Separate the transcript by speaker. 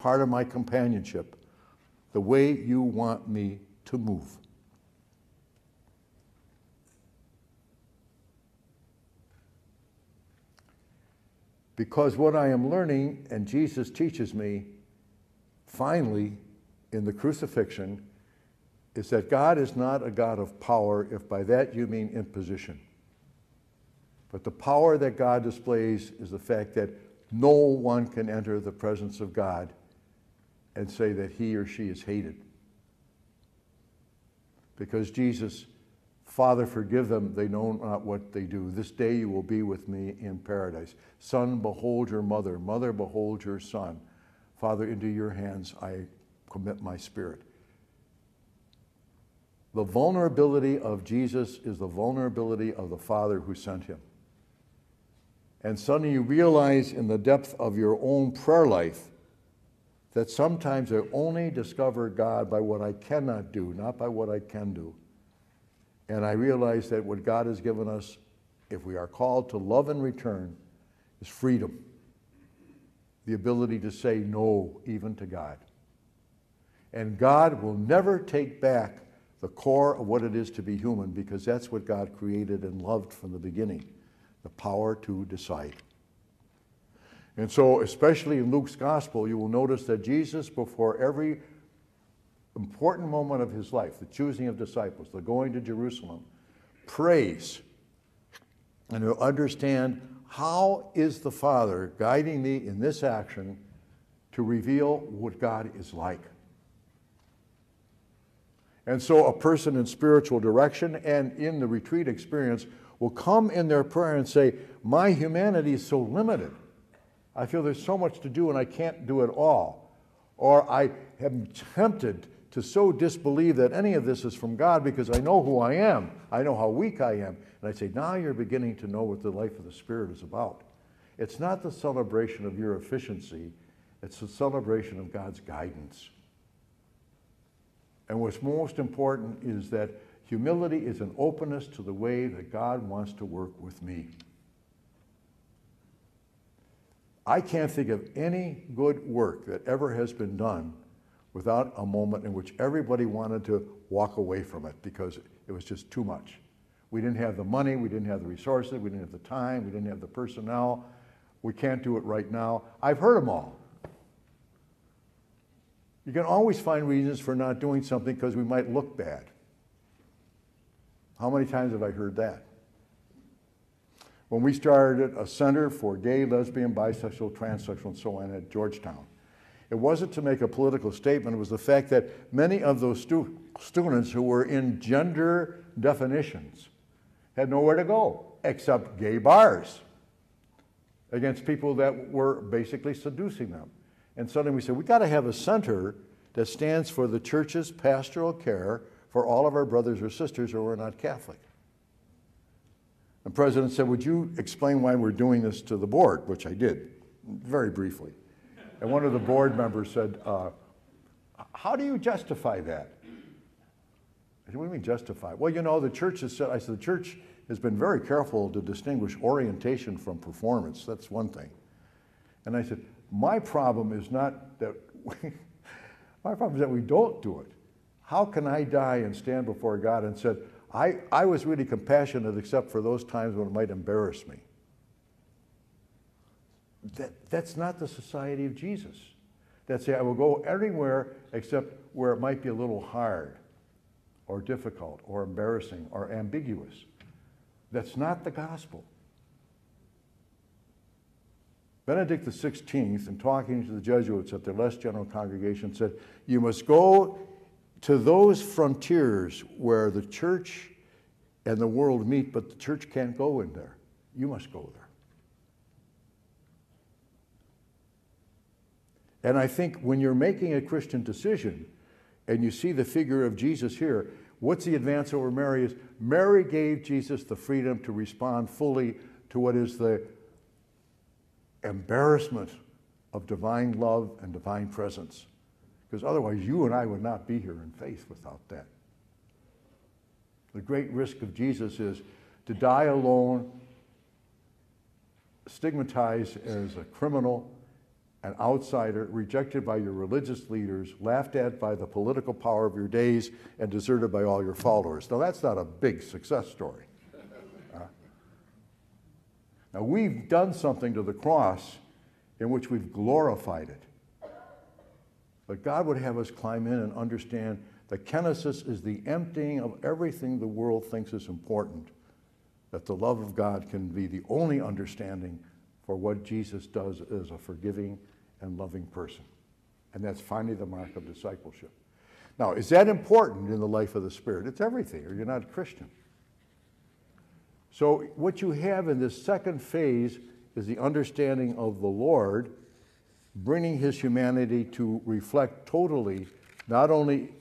Speaker 1: part of my companionship, the way you want me to move. Because what I am learning, and Jesus teaches me, finally, in the crucifixion, is that God is not a God of power, if by that you mean imposition. But the power that God displays is the fact that no one can enter the presence of God and say that he or she is hated. Because Jesus, Father, forgive them, they know not what they do. This day you will be with me in paradise. Son, behold your mother. Mother, behold your son. Father, into your hands I commit my spirit. The vulnerability of Jesus is the vulnerability of the Father who sent him. And suddenly you realize in the depth of your own prayer life that sometimes I only discover God by what I cannot do, not by what I can do. And I realize that what God has given us, if we are called to love and return, is freedom. The ability to say no even to God. And God will never take back the core of what it is to be human, because that's what God created and loved from the beginning, the power to decide. And so, especially in Luke's gospel, you will notice that Jesus, before every important moment of his life, the choosing of disciples, the going to Jerusalem, prays. And you'll understand, how is the Father guiding me in this action to reveal what God is like? And so a person in spiritual direction and in the retreat experience will come in their prayer and say, my humanity is so limited. I feel there's so much to do and I can't do it all. Or I am tempted to so disbelieve that any of this is from God because I know who I am. I know how weak I am. And I say, now you're beginning to know what the life of the Spirit is about. It's not the celebration of your efficiency. It's the celebration of God's guidance. And what's most important is that humility is an openness to the way that God wants to work with me. I can't think of any good work that ever has been done without a moment in which everybody wanted to walk away from it because it was just too much. We didn't have the money, we didn't have the resources, we didn't have the time, we didn't have the personnel. We can't do it right now. I've heard them all. You can always find reasons for not doing something because we might look bad. How many times have I heard that? When we started a center for gay, lesbian, bisexual, transsexual, and so on at Georgetown, it wasn't to make a political statement. It was the fact that many of those students who were in gender definitions had nowhere to go except gay bars against people that were basically seducing them. And suddenly we said, we've got to have a center that stands for the church's pastoral care for all of our brothers or sisters who are not Catholic. The president said, would you explain why we're doing this to the board? Which I did, very briefly. And one of the board members said, how do you justify that? I said, what do you mean justify? Well, you know, the church has said, I said, the church has been very careful to distinguish orientation from performance. That's one thing. And I said, my problem is not that my problem is that we don't do it. How can I die and stand before God and said, I was really compassionate except for those times when it might embarrass me. That's not the society of Jesus. That say I will go everywhere except where it might be a little hard or difficult or embarrassing or ambiguous. That's not the gospel. Benedict XVI, in talking to the Jesuits at their less general congregation, said, you must go to those frontiers where the church and the world meet, but the church can't go in there. You must go there. And I think when you're making a Christian decision and you see the figure of Jesus here, what's the advance over Mary is Mary gave Jesus the freedom to respond fully to what is the embarrassment of divine love and divine presence. Because otherwise you and I would not be here in faith without that. The great risk of Jesus is to die alone, stigmatized as a criminal, an outsider, rejected by your religious leaders, laughed at by the political power of your days, and deserted by all your followers. Now, that's not a big success story. Now, we've done something to the cross in which we've glorified it. But God would have us climb in and understand that kenosis is the emptying of everything the world thinks is important, that the love of God can be the only understanding for what Jesus does as a forgiving and loving person. And that's finally the mark of discipleship. Now, is that important in the life of the Spirit? It's everything, or you're not a Christian. So what you have in this second phase is the understanding of the Lord, bringing his humanity to reflect totally not only